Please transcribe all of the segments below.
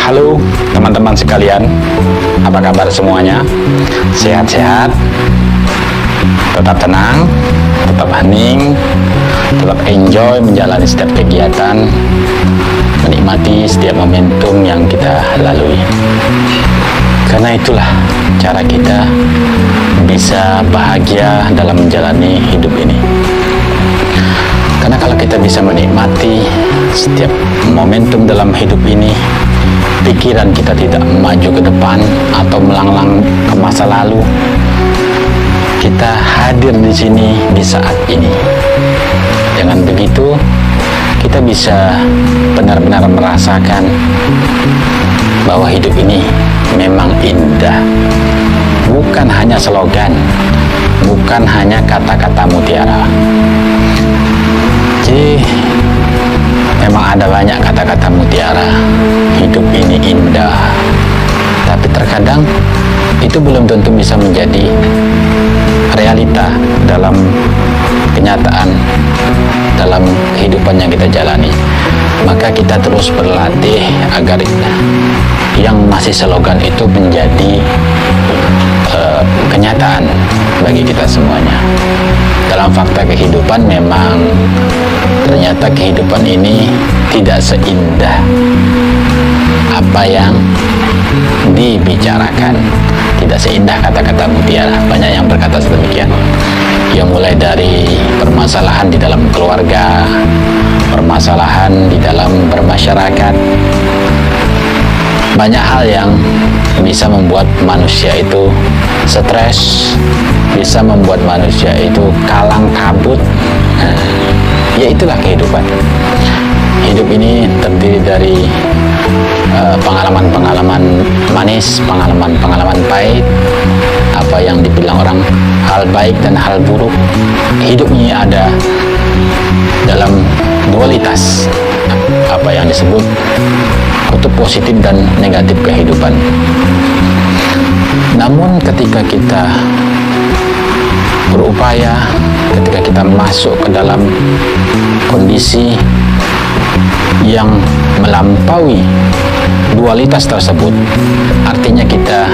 Halo teman-teman sekalian, apa kabar semuanya? Sehat-sehat, tetap tenang, tetap hening, tetap enjoy menjalani setiap kegiatan, menikmati setiap momentum yang kita lalui. Karena itulah cara kita bisa bahagia dalam menjalani hidup ini. Karena kalau kita bisa menikmati setiap momentum dalam hidup ini, pikiran kita tidak maju ke depan atau melanglang ke masa lalu, kita hadir di sini di saat ini. Dengan begitu, kita bisa benar-benar merasakan bahwa hidup ini memang indah. Bukan hanya slogan, bukan hanya kata-kata mutiara. Jadi memang ada banyak kata-kata mutiara, hidup ini indah, tapi terkadang itu belum tentu bisa menjadi realita dalam kenyataan, dalam kehidupan yang kita jalani. Maka kita terus berlatih agar yang masih slogan itu menjadi kenyataan bagi kita semuanya. Dalam fakta kehidupan memang ternyata kehidupan ini tidak seindah apa yang dibicarakan, tidak seindah kata-kata mutiara. Banyak yang berkata sedemikian. Yang mulai dari permasalahan di dalam keluarga, permasalahan di dalam bermasyarakat, banyak hal yang bisa membuat manusia itu stres, bisa membuat manusia itu kalang kabut. Ya itulah kehidupan. Hidup ini terdiri dari pengalaman-pengalaman manis, pengalaman-pengalaman pahit, apa yang dibilang orang hal baik dan hal buruk. Hidup ini ada dalam dualitas, apa yang disebut kutub positif dan negatif kehidupan. Namun ketika kita berupaya, ketika kita masuk ke dalam kondisi yang melampaui dualitas tersebut, artinya kita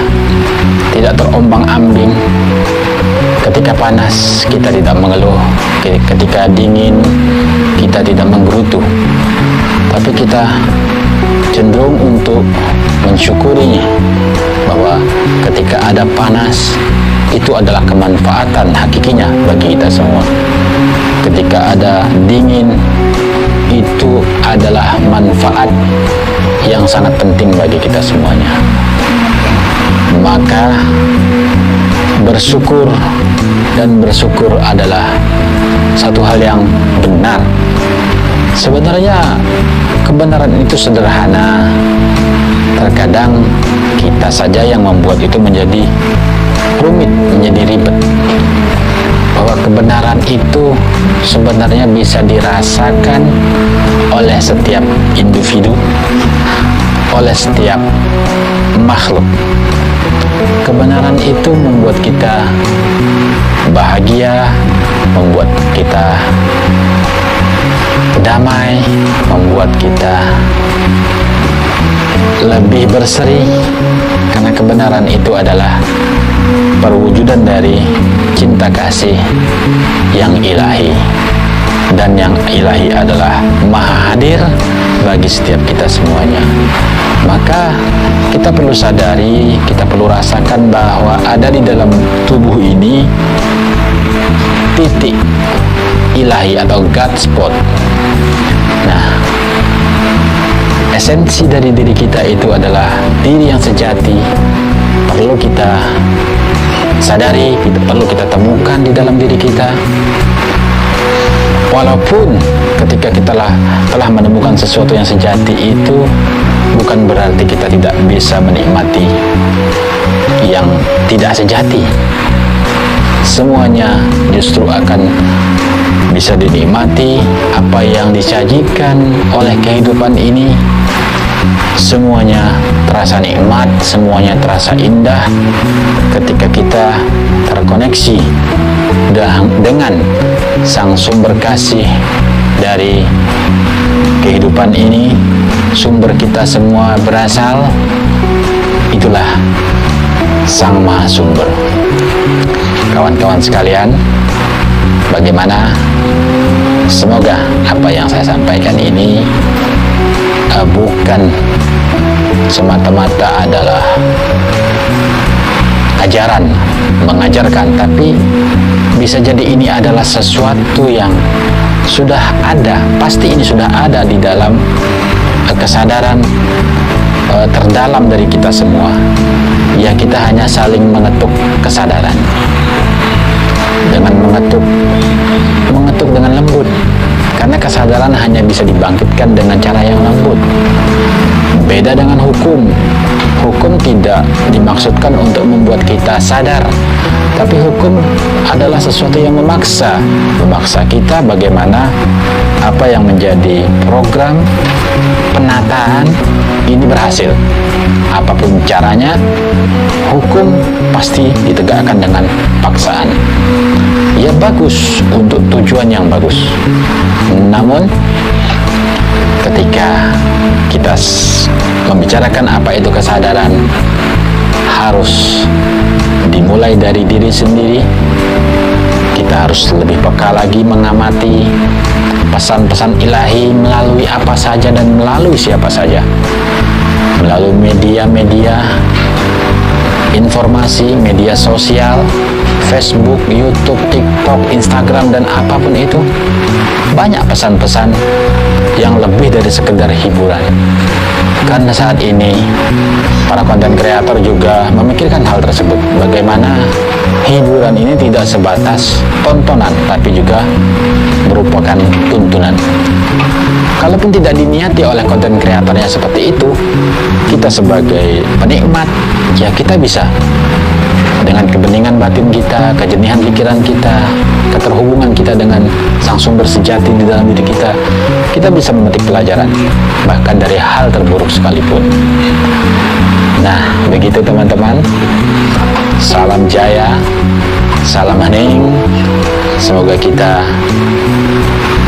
tidak terombang-ambing. Ketika panas, kita tidak mengeluh. Ketika dingin, kita tidak menggerutu. Tapi kita cenderung untuk mensyukurinya, bahwa ketika ada panas, itu adalah kemanfaatan hakikinya bagi kita semua. Ketika ada dingin, itu adalah manfaat yang sangat penting bagi kita semuanya. Maka bersyukur adalah satu hal yang benar. Sebenarnya kebenaran itu sederhana. Terkadang kita saja yang membuat itu menjadi rumit, menjadi ribet. Bahwa kebenaran itu sebenarnya bisa dirasakan oleh setiap individu, oleh setiap makhluk. Kebenaran itu membuat kita bahagia, membuat kita damai, membuat kita lebih berseri, karena kebenaran itu adalah perwujudan dari cinta kasih yang ilahi, dan yang ilahi adalah maha hadir bagi setiap kita semuanya. Maka kita perlu sadari, kita perlu rasakan bahwa ada di dalam tubuh ini titik ilahi atau God spot. Nah, esensi dari diri kita itu adalah diri yang sejati. Perlu kita sadari, perlu kita temukan di dalam diri kita. Walaupun ketika kita telah menemukan sesuatu yang sejati itu, bukan berarti kita tidak bisa menikmati yang tidak sejati. Semuanya justru akan bisa dinikmati. Apa yang disajikan oleh kehidupan ini, semuanya terasa nikmat, semuanya terasa indah ketika kita terkoneksi dengan sang sumber kasih dari kehidupan ini, sumber kita semua berasal, itulah Sang Maha Sumber. Kawan-kawan sekalian, bagaimana? Semoga apa yang saya sampaikan ini bukan semata-mata adalah ajaran, mengajarkan, tapi bisa jadi ini adalah sesuatu yang sudah ada, pasti ini sudah ada di dalam kesadaran terdalam dari kita semua. Ya, kita hanya saling mengetuk kesadaran dengan mengetuk dengan lembut, karena kesadaran hanya bisa dibangkitkan dengan cara yang lembut. Beda dengan hukum. Hukum tidak dimaksudkan untuk membuat kita sadar, tapi hukum adalah sesuatu yang memaksa kita bagaimana apa yang menjadi program penataan ini berhasil. Apapun caranya, hukum pasti ditegakkan dengan paksaan. Ya, bagus untuk tujuan yang bagus. Namun ketika kita membicarakan apa itu kesadaran, harus dimulai dari diri sendiri. Kita harus lebih peka lagi mengamati pesan-pesan ilahi melalui apa saja dan melalui siapa saja. Melalui media-media informasi, media sosial, Facebook, YouTube, TikTok, Instagram, dan apapun itu, banyak pesan-pesan yang lebih dari sekedar hiburan. Karena saat ini para konten kreator juga memikirkan hal tersebut. Bagaimana hiburan ini tidak sebatas tontonan, tapi juga merupakan tuntunan. Kalaupun tidak diniati oleh konten kreatornya seperti itu, kita sebagai penikmat, ya kita bisa dengan kebeningan batin kita, kejenihan pikiran kita, keterhubungan kita dengan sang sumber sejati di dalam diri kita, kita bisa memetik pelajaran, bahkan dari hal terburuk sekalipun. Nah, begitu teman-teman. Salam jaya, salam hening. Semoga kita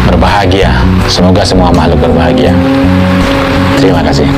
berbahagia. Semoga semua makhluk berbahagia. Terima kasih.